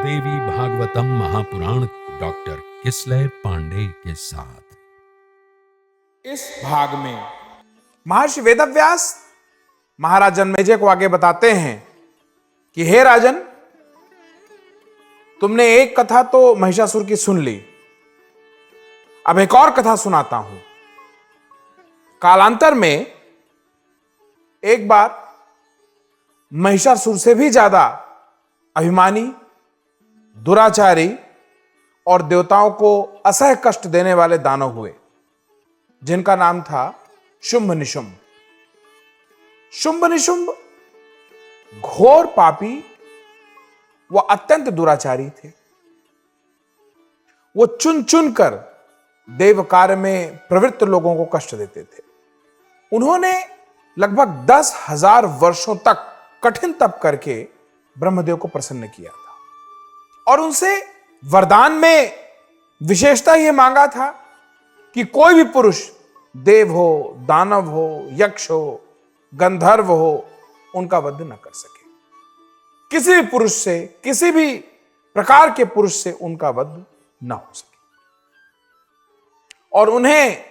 देवी Bhagavatam Mahapuran doctor Kislay Pandey के साथ। इस भाग में महर्षि वेदव्यास महाराज जन्मेजय को आगे बताते हैं कि हे राजन, तुमने एक कथा तो महिषासुर की सुन ली, अब एक और कथा सुनाता हूं। कालांतर में एक बार महिषासुर से भी ज्यादा अभिमानी, दुराचारी और देवताओं को असह्य कष्ट देने वाले दानव हुए, जिनका नाम था शुंभ निशुंभ। शुंभ निशुंभ घोर पापी व अत्यंत दुराचारी थे। वो चुन चुन कर देव कार्य में प्रवृत्त लोगों को कष्ट देते थे। उन्होंने लगभग 10,000 वर्षों तक कठिन तप करके ब्रह्मदेव को प्रसन्न किया था और उनसे वरदान में विशेषता यह मांगा था कि कोई भी पुरुष, देव हो, दानव हो, यक्ष हो, गंधर्व हो, उनका वध न कर सके। किसी भी पुरुष से, किसी भी प्रकार के पुरुष से उनका वध न हो सके। और उन्हें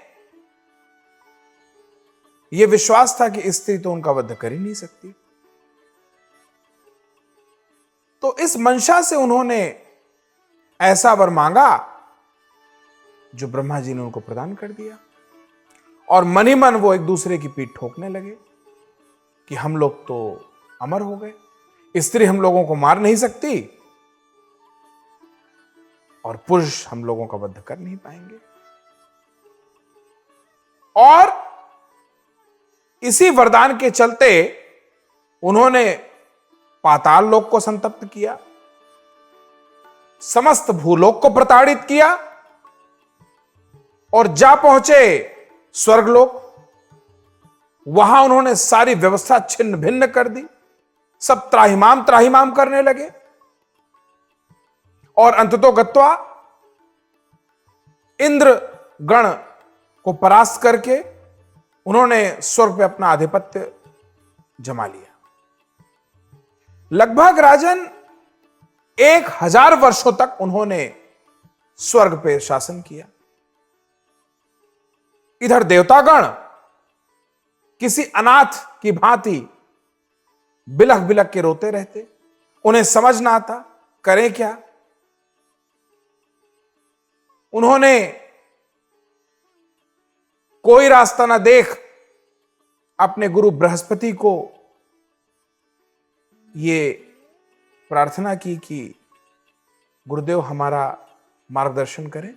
यह विश्वास था कि स्त्री तो उनका वध कर ही नहीं सकती। तो इस मंशा से उन्होंने ऐसा वर मांगा जो ब्रह्मा जी ने उनको प्रदान कर दिया। और मन ही मन वो एक दूसरे की पीठ ठोकने लगे कि हम लोग तो अमर हो गए, स्त्री हम लोगों को मार नहीं सकती और पुरुष हम लोगों का वध कर नहीं पाएंगे। और इसी वरदान के चलते उन्होंने पाताल लोक को संतप्त किया, समस्त भूलोक को प्रताड़ित किया और जा पहुंचे स्वर्गलोक। वहां उन्होंने सारी व्यवस्था छिन्न भिन्न कर दी, सब त्राहिमाम त्राहिमाम करने लगे और अंततो गत्वा इंद्र गण को परास्त करके उन्होंने स्वर्ग पे अपना आधिपत्य जमा लिया। लगभग राजन 1000 वर्षों तक उन्होंने स्वर्ग पे शासन किया। इधर देवतागण किसी अनाथ की भांति बिलख बिलख के रोते रहते, उन्हें समझ ना आता करें क्या। उन्होंने कोई रास्ता ना देख अपने गुरु बृहस्पति को ये प्रार्थना की कि गुरुदेव हमारा मार्गदर्शन करें,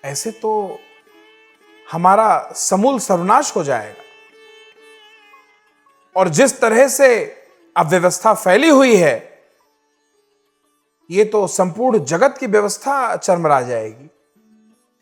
ऐसे तो हमारा समूल सर्वनाश हो जाएगा। और जिस तरह से अव्यवस्था फैली हुई है, ये तो संपूर्ण जगत की व्यवस्था चरमरा जाएगी।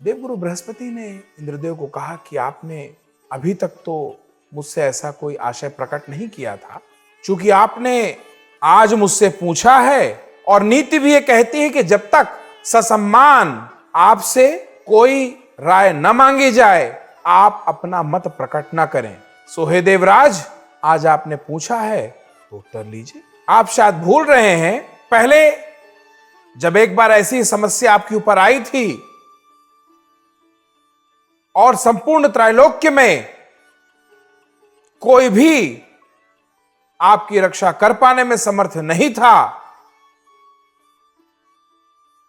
देवगुरु बृहस्पति ने इंद्रदेव को कहा कि आपने अभी तक तो मुझसे ऐसा कोई आशय प्रकट नहीं किया था, क्योंकि आपने आज मुझसे पूछा है और नीति भी ये कहती है कि जब तक ससम्मान आपसे कोई राय न मांगी जाए, आप अपना मत प्रकट न करें। सो हे देवराज, आज आपने पूछा है तो उत्तर लीजिए। आप शायद भूल रहे हैं, पहले जब एक बार ऐसी समस्या आपके ऊपर आई थी और संपूर्ण त्रैलोक्य में कोई भी आपकी रक्षा कर पाने में समर्थ नहीं था,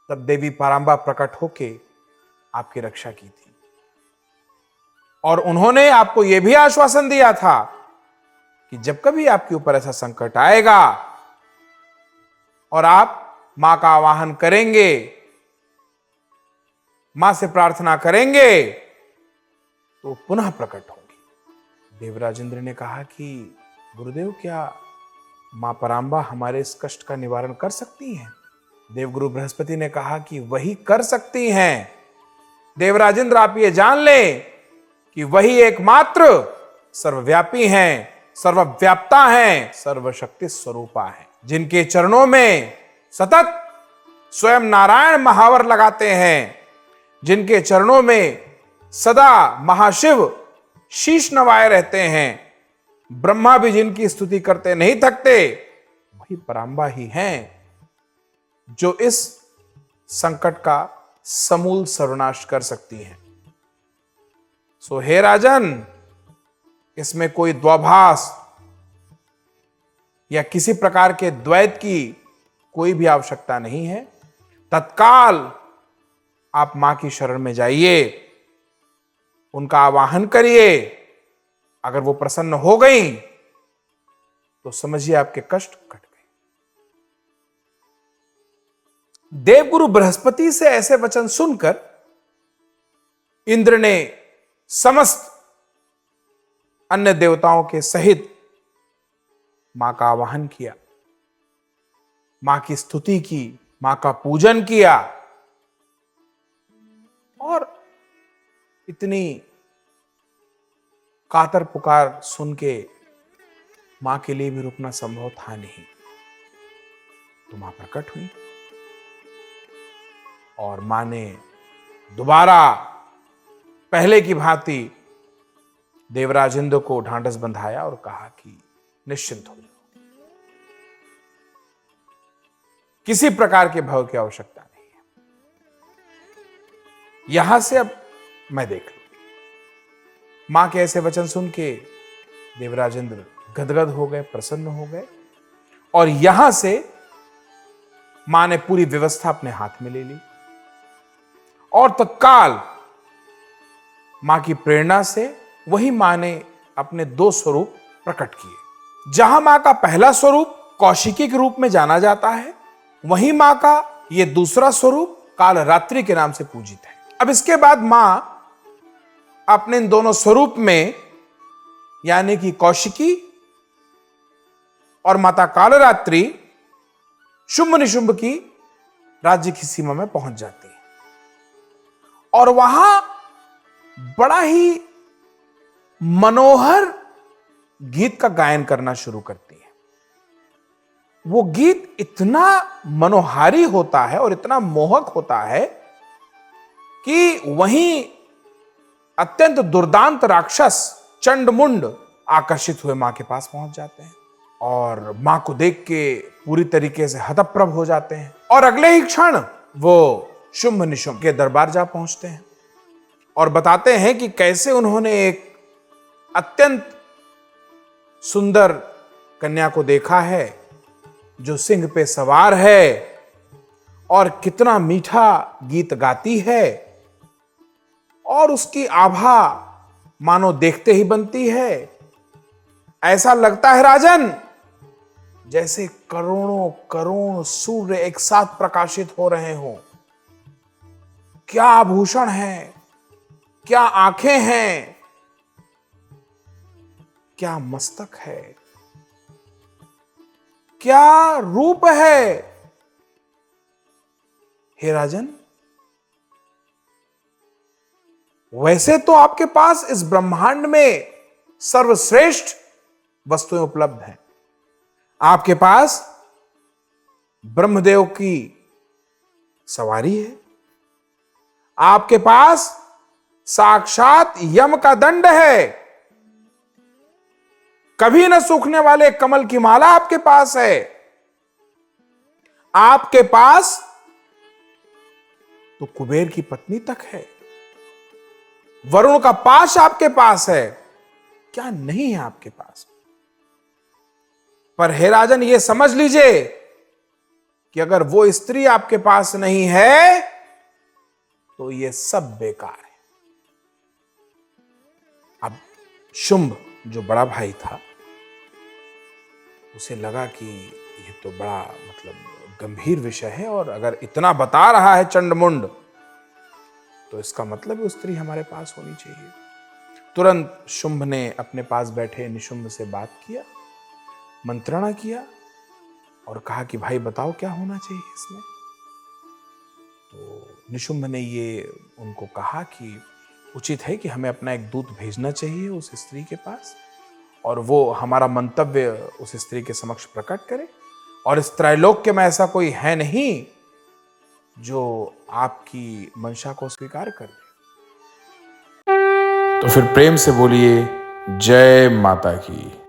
तब देवी परांबा प्रकट होके आपकी रक्षा की थी। और उन्होंने आपको यह भी आश्वासन दिया था कि जब कभी आपके ऊपर ऐसा संकट आएगा और आप मां का आवाहन करेंगे, मां से प्रार्थना करेंगे, तो पुनः प्रकट होंगी। देवराजेंद्र ने कहा कि गुरुदेव, क्या मां परांबा हमारे इस कष्ट का निवारण कर सकती हैं? देवगुरु बृहस्पति ने कहा कि वही कर सकती हैं। देवराजेंद्र, आप ये जान लें कि वही एकमात्र सर्वव्यापी हैं, सर्वव्याप्ता हैं, सर्वशक्ति स्वरूपा हैं, जिनके चरणों में सतत स्वयं नारायण महावर लगाते हैं, जिनके चरणों में सदा महाशिव शीश नवाए रहते हैं। ब्रह्मा भी जिनकी स्तुति करते नहीं थकते, वही पराम्बा ही हैं जो इस संकट का समूल सर्वनाश कर सकती हैं। सो हे राजन, इसमें कोई द्वभाष या किसी प्रकार के द्वैत की कोई भी आवश्यकता नहीं है। तत्काल आप मां की शरण में जाइए, उनका आवाहन करिए। अगर वो प्रसन्न हो गई तो समझिए आपके कष्ट कट गए। देवगुरु बृहस्पति से ऐसे वचन सुनकर इंद्र ने समस्त अन्य देवताओं के सहित मां का आवाहन किया, मां की स्तुति की, मां का पूजन किया। और इतनी कातर पुकार सुन के मां के लिए भी रुकना संभव था नहीं, तो मां प्रकट हुई और मां ने दोबारा पहले की भांति देवराज इंद्र को ढांढस बंधाया और कहा कि निश्चिंत हो जाओ, किसी प्रकार के भय की आवश्यकता नहीं है। यहां से अब मैं देख लूं। मां के ऐसे वचन सुन के देवराज इंद्र गदगद हो गए, प्रसन्न हो गए और यहां से मां ने पूरी व्यवस्था अपने हाथ में ले ली और तत्काल मां की प्रेरणा से वही मां ने अपने दो स्वरूप प्रकट किए। जहां मां का पहला स्वरूप कौशिकी के रूप में जाना जाता है, वहीं मां का यह दूसरा स्वरूप कालरात्रि के नाम से पूजित है। अब इसके बाद मां अपने इन दोनों स्वरूप में, यानी कि कौशिकी और माता कालरात्रि, शुंभ निशुंभ की राज्य की सीमा में पहुंच जाती है और वहां बड़ा ही मनोहर गीत का गायन करना शुरू करती है। वो गीत इतना मनोहारी होता है और इतना मोहक होता है कि वहीं अत्यंत दुर्दांत राक्षस चंडमुंड आकर्षित हुए मां के पास पहुंच जाते हैं और मां को देख के पूरी तरीके से हतप्रभ हो जाते हैं और अगले ही क्षण वो शुंभ निशुंभ के दरबार जा पहुंचते हैं और बताते हैं कि कैसे उन्होंने एक अत्यंत सुंदर कन्या को देखा है जो सिंह पे सवार है और कितना मीठा गीत गाती है और उसकी आभा मानो देखते ही बनती है। ऐसा लगता है राजन जैसे करोड़ों करोड़ सूर्य एक साथ प्रकाशित हो रहे हों। क्या आभूषण है, क्या आंखें हैं, क्या मस्तक है, क्या रूप है। हे राजन, वैसे तो आपके पास इस ब्रह्मांड में सर्वश्रेष्ठ वस्तुएं उपलब्ध हैं। आपके पास ब्रह्मदेव की सवारी है, आपके पास साक्षात यम का दंड है, कभी न सूखने वाले कमल की माला आपके पास है, आपके पास तो कुबेर की पत्नी तक है, वरुण का पाश आपके पास है, क्या नहीं है आपके पास। पर हे राजन, यह समझ लीजिए कि अगर वो स्त्री आपके पास नहीं है तो यह सब बेकार है। अब शुंभ जो बड़ा भाई था, उसे लगा कि यह तो बड़ा गंभीर विषय है और अगर इतना बता रहा है चंडमुंड तो इसका मतलब वो स्त्री हमारे पास होनी चाहिए। तुरंत शुंभ ने अपने पास बैठे निशुंभ से बात किया, मंत्रणा किया और कहा कि भाई बताओ क्या होना चाहिए इसमें। तो निशुंभ ने ये उनको कहा कि उचित है कि हमें अपना एक दूत भेजना चाहिए उस स्त्री के पास और वो हमारा मंतव्य उस स्त्री के समक्ष प्रकट करे और इस त्रैलोक्य में ऐसा कोई है नहीं जो आपकी मंशा को स्वीकार कर ले। तो फिर प्रेम से बोलिए जय माता की।